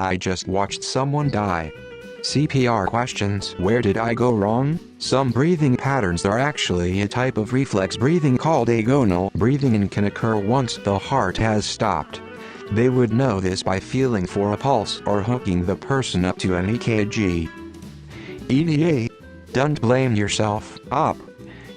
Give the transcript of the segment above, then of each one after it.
I just watched someone die. CPR questions: where did I go wrong? Some breathing patterns are actually a type of reflex breathing called agonal breathing and can occur once the heart has stopped. They would know this by feeling for a pulse or hooking the person up to an EKG. EDA. Don't blame yourself.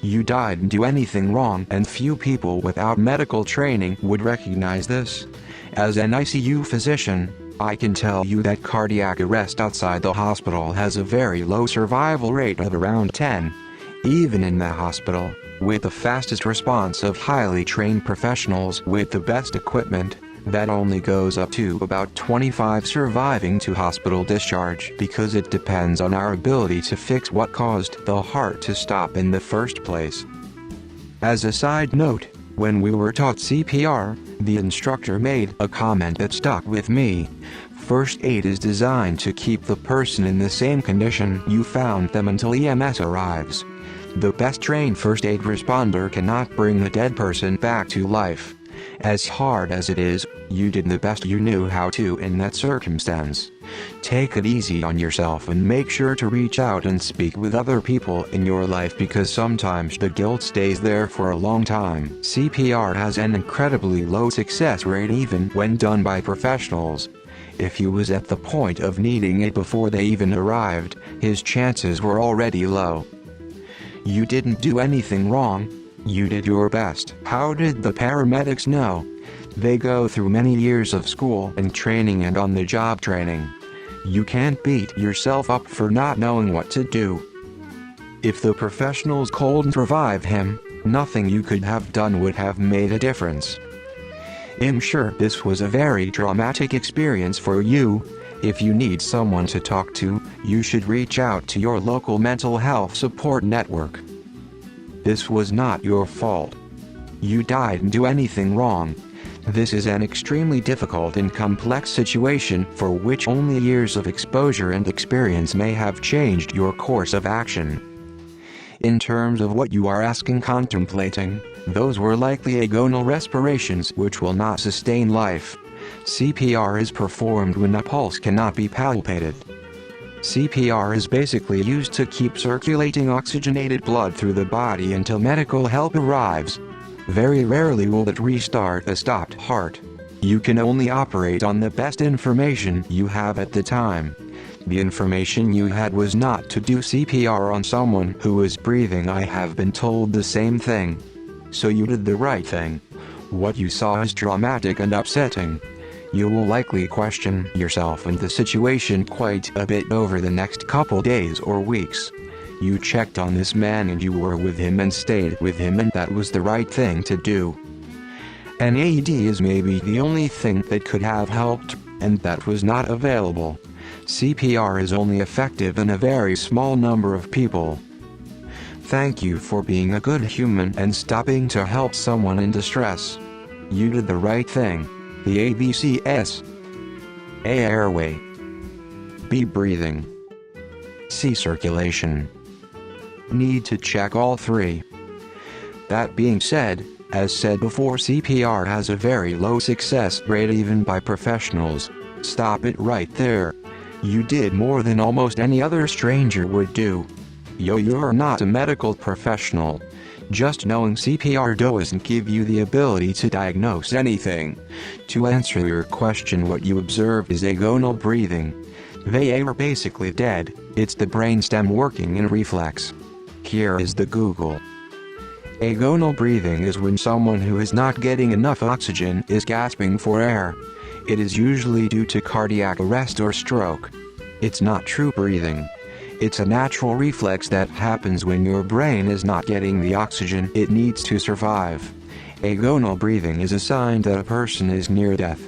You didn't do anything wrong, and few people without medical training would recognize this. As an ICU physician, I can tell you that cardiac arrest outside the hospital has a very low survival rate of around 10. Even in the hospital, with the fastest response of highly trained professionals with the best equipment, that only goes up to about 25 surviving to hospital discharge because it depends on our ability to fix what caused the heart to stop in the first place. As a side note, when we were taught CPR, the instructor made a comment that stuck with me. First aid is designed to keep the person in the same condition you found them until EMS arrives. The best trained first aid responder cannot bring the dead person back to life. As hard as it is, you did the best you knew how to in that circumstance. Take it easy on yourself and make sure to reach out and speak with other people in your life because sometimes the guilt stays there for a long time. CPR has an incredibly low success rate even when done by professionals. If he was at the point of needing it before they even arrived, his chances were already low. You didn't do anything wrong. You did your best. How did the paramedics know? They go through many years of school and training and on-the-job training. You can't beat yourself up for not knowing what to do. If the professionals couldn't revive him, nothing you could have done would have made a difference. I'm sure this was a very traumatic experience for you. If you need someone to talk to, you should reach out to your local mental health support network. This was not your fault. You didn't do anything wrong. This is an extremely difficult and complex situation for which only years of exposure and experience may have changed your course of action. In terms of what you are contemplating, those were likely agonal respirations which will not sustain life. CPR is performed when a pulse cannot be palpated. CPR is basically used to keep circulating oxygenated blood through the body until medical help arrives. Very rarely will it restart a stopped heart. You can only operate on the best information you have at the time. The information you had was not to do CPR on someone who was breathing. I have been told the same thing. So you did the right thing. What you saw is traumatic and upsetting. You will likely question yourself and the situation quite a bit over the next couple days or weeks. You checked on this man and you were with him and stayed with him, and that was the right thing to do. An AED is maybe the only thing that could have helped, and that was not available. CPR is only effective in a very small number of people. Thank you for being a good human and stopping to help someone in distress. You did the right thing. The ABCs. A. Airway. B. Breathing. C. Circulation. Need to check all three. That being said, as said before, CPR has a very low success rate even by professionals. Stop it right there. You did more than almost any other stranger would do. You're not a medical professional. Just knowing CPR doesn't give you the ability to diagnose anything. To answer your question, what you observe is agonal breathing. They are basically dead. It's the brainstem working in reflex. Here is the Google. Agonal breathing is when someone who is not getting enough oxygen is gasping for air. It is usually due to cardiac arrest or stroke. It's not true breathing. It's a natural reflex that happens when your brain is not getting the oxygen it needs to survive. Agonal breathing is a sign that a person is near death.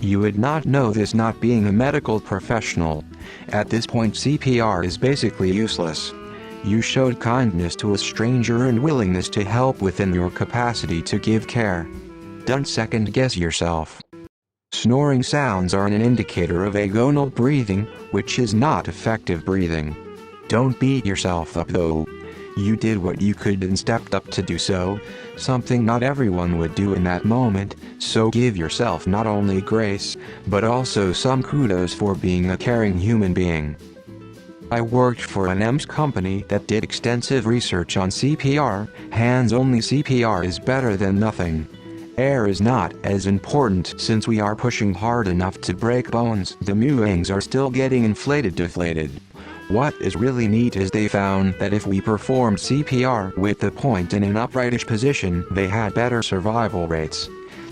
You would not know this not being a medical professional. At this point, CPR is basically useless. You showed kindness to a stranger and willingness to help within your capacity to give care. Don't second-guess yourself. Snoring sounds are an indicator of agonal breathing, which is not effective breathing. Don't beat yourself up though. You did what you could and stepped up to do so, something not everyone would do in that moment, so give yourself not only grace, but also some kudos for being a caring human being. I worked for an EMS company that did extensive research on CPR. Hands-only CPR is better than nothing. Air is not as important since we are pushing hard enough to break bones. The wings are still getting deflated. What is really neat is they found that if we performed CPR with the point in an uprightish position, they had better survival rates.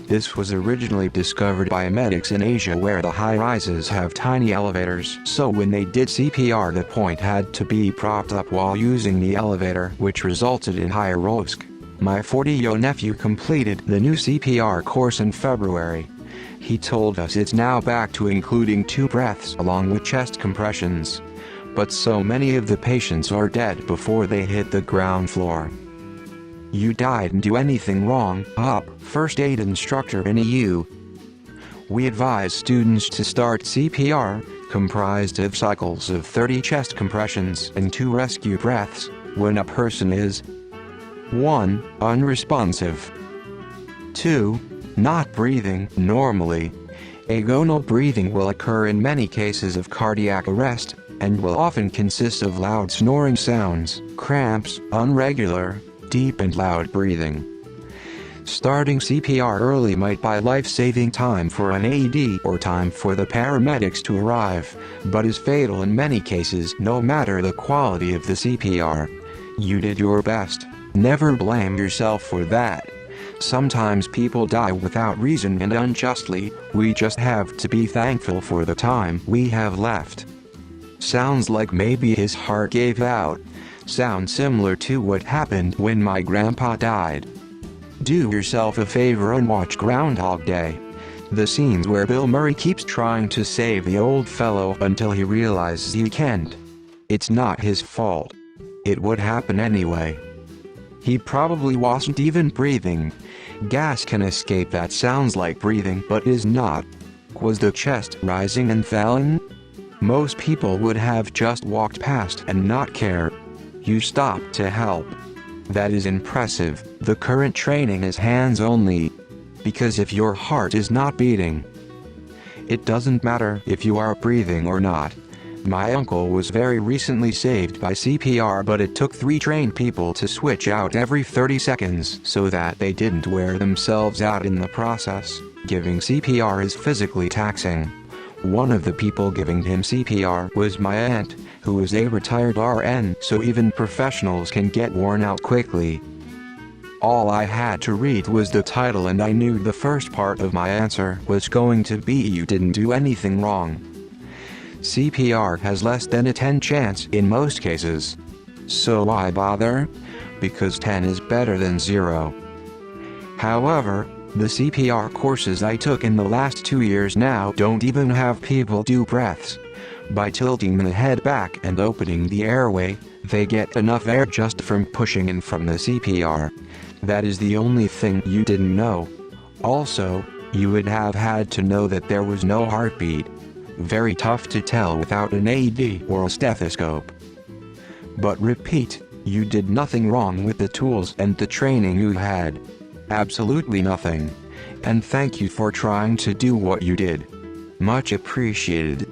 This was originally discovered by medics in Asia where the high-rises have tiny elevators, so when they did CPR the point had to be propped up while using the elevator, which resulted in higher risk. My 40-year-old nephew completed the new CPR course in February. He told us it's now back to including 2 breaths along with chest compressions. But so many of the patients are dead before they hit the ground floor. You didn't do anything wrong. First aid instructor in EU. We advise students to start CPR, comprised of cycles of 30 chest compressions and 2 rescue breaths, when a person is 1. Unresponsive. 2. Not breathing normally. Agonal breathing will occur in many cases of cardiac arrest, and will often consist of loud snoring sounds, cramps, irregular, deep and loud breathing. Starting CPR early might buy life-saving time for an AED or time for the paramedics to arrive, but is fatal in many cases no matter the quality of the CPR. You did your best. Never blame yourself for that. Sometimes people die without reason and unjustly. We just have to be thankful for the time we have left. Sounds like maybe his heart gave out. Sounds similar to what happened when my grandpa died. Do yourself a favor and watch Groundhog Day. The scenes where Bill Murray keeps trying to save the old fellow until he realizes he can't. It's not his fault. It would happen anyway. He probably wasn't even breathing. Gas can escape that sounds like breathing but is not. Was the chest rising and falling? Most people would have just walked past and not care. You stopped to help. That is impressive. The current training is hands only. Because if your heart is not beating, it doesn't matter if you are breathing or not. My uncle was very recently saved by CPR, but it took 3 trained people to switch out every 30 seconds so that they didn't wear themselves out in the process. Giving CPR is physically taxing. One of the people giving him CPR was my aunt, who is a retired RN, so even professionals can get worn out quickly. All I had to read was the title and I knew the first part of my answer was going to be you didn't do anything wrong. CPR has less than a 10 chance in most cases. So why bother? Because 10 is better than 0. However, the CPR courses I took in the last 2 years now don't even have people do breaths. By tilting the head back and opening the airway, they get enough air just from pushing in from the CPR. That is the only thing you didn't know. Also, you would have had to know that there was no heartbeat. Very tough to tell without an AED or a stethoscope. But repeat, you did nothing wrong with the tools and the training you had. Absolutely nothing. And thank you for trying to do what you did. Much appreciated.